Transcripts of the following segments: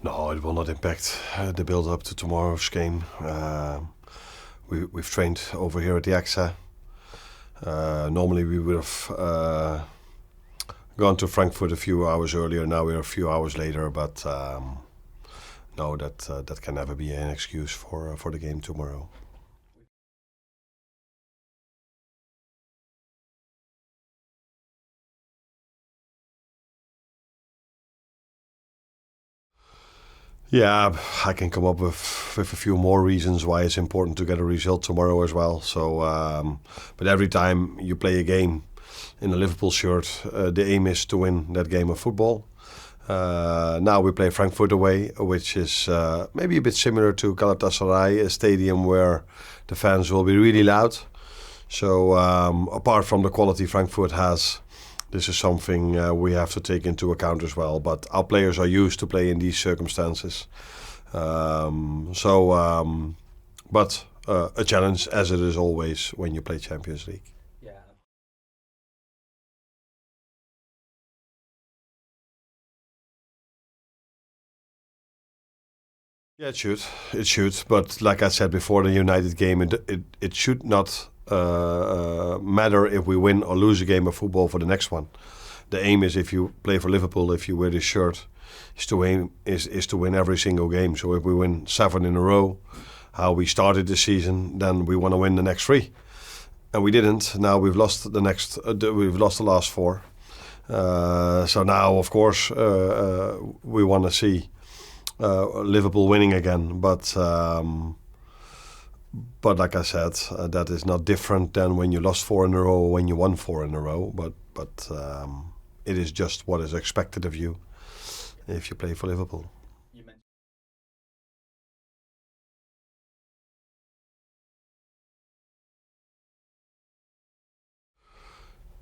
No, it will not impact the build-up to tomorrow's game. We've trained over here at the AXA. Normally we would have gone to Frankfurt a few hours earlier. Now we're a few hours later, but no, that can never be an excuse for the game tomorrow. Yeah, I can come up with a few more reasons why it's important to get a result tomorrow as well. So, but every time you play a game in a Liverpool shirt, the aim is to win that game of football. Now we play Frankfurt away, which is maybe a bit similar to Galatasaray, a stadium where the fans will be really loud. So apart from the quality Frankfurt has, this is something we have to take into account as well. But our players are used to play in these circumstances. But a challenge, as it is always when you play Champions League. Yeah, it should. It should. But like I said before, the United game, it should not matter if we win or lose a game of football for the next one. The aim is, if you play for Liverpool, if you wear this shirt, is to win every single game. So if we win 7 in a row, how we started the season, then we want to win the next 3, and we didn't. Now we've lost we've lost the last 4. So now, of course, we want to see Liverpool winning again, but like I said, that is not different than when you lost 4 in a row or when you won 4 in a row. But it is just what is expected of you if you play for Liverpool.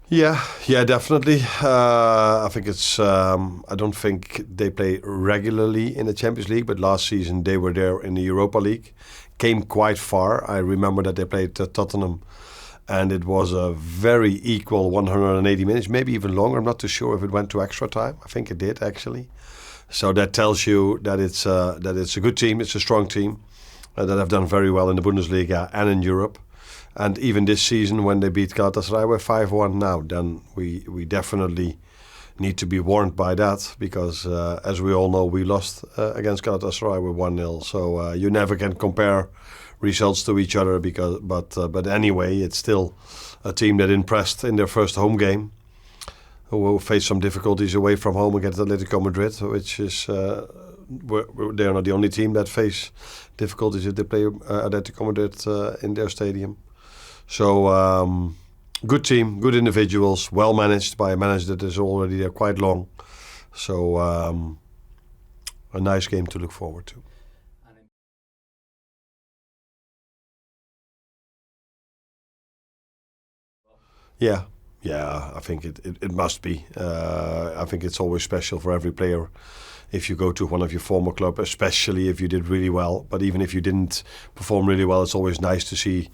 Yeah, definitely. I think it's. I don't think they play regularly in the Champions League, but last season they were there in the Europa League, came quite far. I remember that they played Tottenham, and it was a very equal 180 minutes, maybe even longer. I'm not too sure if it went to extra time. I think it did actually. So that tells you that it's a good team. It's a strong team that have done very well in the Bundesliga and in Europe. And even this season, when they beat Galatasaray, we're 5-1 now. Then we definitely need to be warned by that, because as we all know, we lost against Galatasaray with 1-0. So you never can compare results to each other, but anyway, it's still a team that impressed in their first home game, who will face some difficulties away from home against Atletico Madrid, which is they are not the only team that face difficulties if they play Atletico Madrid in their stadium. So good team, good individuals, well managed by a manager that is already there quite long. So a nice game to look forward to. Yeah, I think it must be. I think it's always special for every player if you go to one of your former club, especially if you did really well. But even if you didn't perform really well, it's always nice to see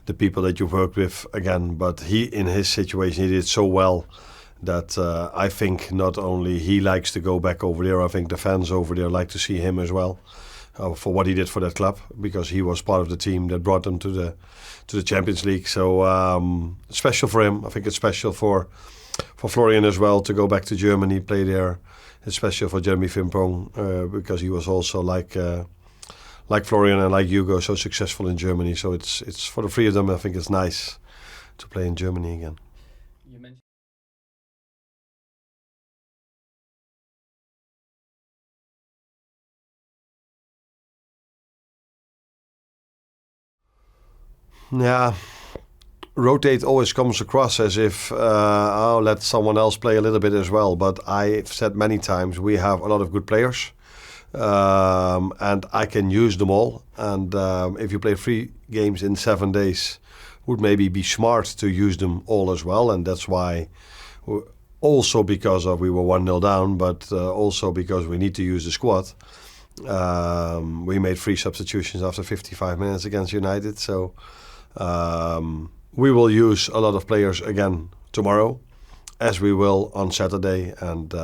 the people that you worked with again. But in his situation, he did so well that I think not only he likes to go back over there, I think the fans over there like to see him as well for what he did for that club, because he was part of the team that brought them to the Champions League. So special for him. I think it's special for Florian as well to go back to Germany, play there. It's special for Jeremy Frimpong because he was also like Florian and like Hugo, so successful in Germany. So it's for the 3 of them. I think it's nice to play in Germany again. You mentioned. Yeah, rotate always comes across as if let someone else play a little bit as well. But I've said many times we have a lot of good players, and I can use them all. And if you play 3 games in 7 days, would maybe be smart to use them all as well. And that's why, also because we were 1-0 down, but also because we need to use the squad. We made 3 substitutions after 55 minutes against United. So we will use a lot of players again tomorrow, as we will on Saturday. And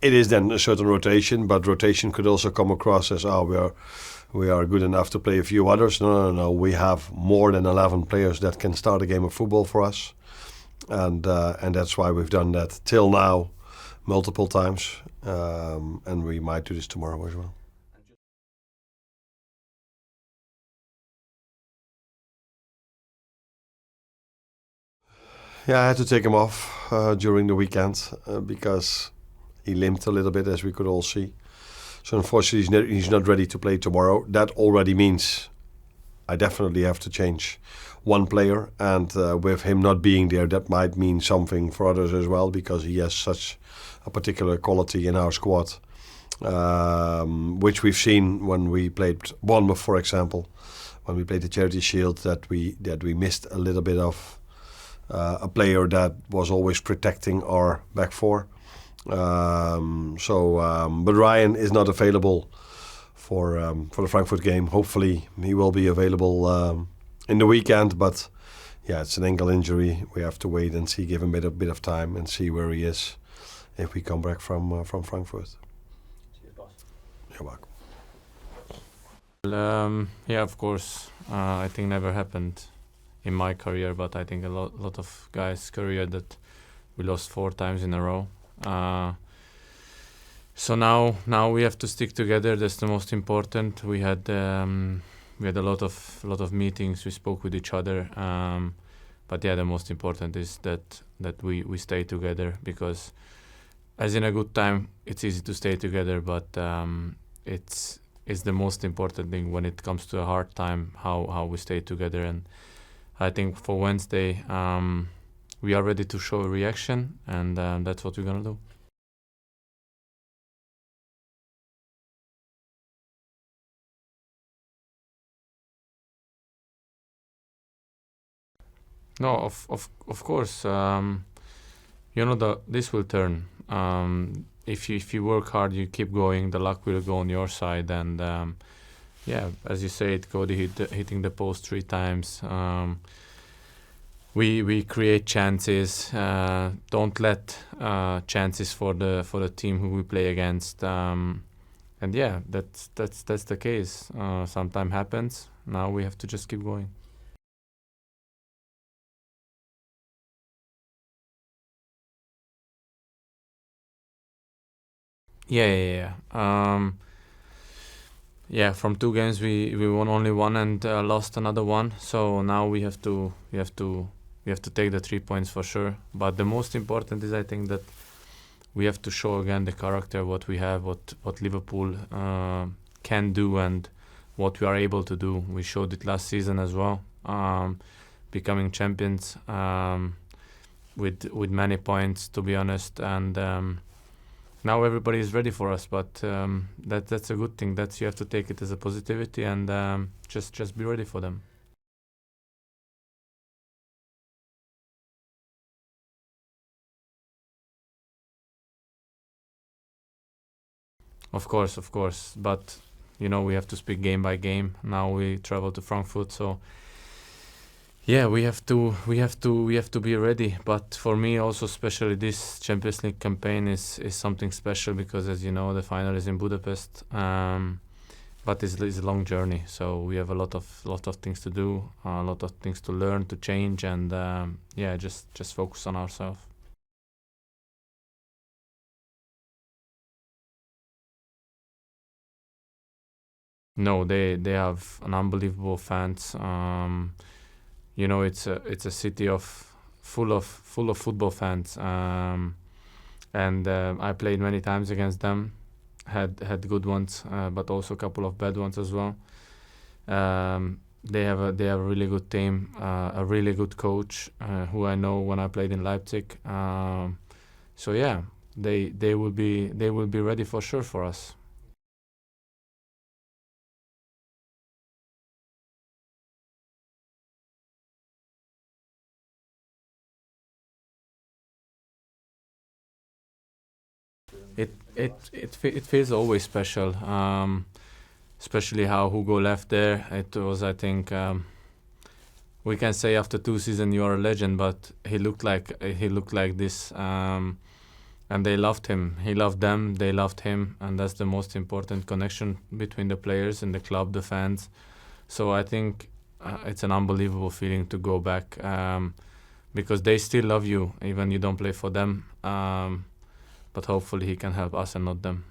it is then a certain rotation, but rotation could also come across as, we are good enough to play a few others. No. We have more than 11 players that can start a game of football for us, and that's why we've done that till now multiple times, and we might do this tomorrow as well. Yeah, I had to take him off during the weekend because he limped a little bit, as we could all see. So unfortunately, he's not ready to play tomorrow. That already means I definitely have to change one player, and with him not being there, that might mean something for others as well, because he has such a particular quality in our squad, which we've seen when we played Bournemouth, for example, when we played the Charity Shield, that we missed a little bit of a player that was always protecting our back four. But Ryan is not available for the Frankfurt game. Hopefully he will be available in the weekend, but yeah, it's an ankle injury. We have to wait and see, give him a bit of time and see where he is if we come back from Frankfurt. You're welcome. Yeah, of course. I think never happened in my career, but I think a lot of guys' career that we lost 4 times in a row. So now we have to stick together. That's the most important. We had a lot of meetings. We spoke with each other. But yeah, the most important is that we stay together, because as in a good time, it's easy to stay together, but it's the most important thing when it comes to a hard time, how we stay together. And I think for Wednesday, we are ready to show a reaction, and that's what we're gonna do. No, of course. This will turn. If you work hard, you keep going, the luck will go on your side. And yeah, as you said, Cody hitting the post 3 times. We create chances. Don't let chances for the team who we play against. And yeah, that's the case. Sometimes happens. Now we have to just keep going. Yeah. Yeah, from 2 games we won only 1 and lost another 1. So now we have to take the 3 points for sure. But the most important is, I think, that we have to show again the character, what we have, what Liverpool can do, and what we are able to do. We showed it last season as well, becoming champions with many points, to be honest. And now everybody is ready for us, but that's a good thing. You have to take it as a positivity, and just be ready for them. Of course. But we have to speak game by game. Now we travel to Frankfurt, so yeah, we have to be ready. But for me, also, especially this Champions League campaign is something special, because, as you know, the final is in Budapest. But it's a long journey, so we have a lot of things to do, a lot of things to learn, to change, and yeah, just focus on ourselves. No, they have an unbelievable fans. It's a city full of football fans, and I played many times against them. Had good ones, but also a couple of bad ones as well. They have a really good team, a really good coach, who I know when I played in Leipzig. So yeah, they will be ready for sure for us. It feels always special, especially how Hugo left there. It was, I think, we can say after 2 seasons you are a legend, but he looked like this. and they loved him. He loved them, they loved him, and that's the most important connection between the players and the club, the fans. So I think it's an unbelievable feeling to go back, because they still love you, even you don't play for them. But hopefully he can help us and not them.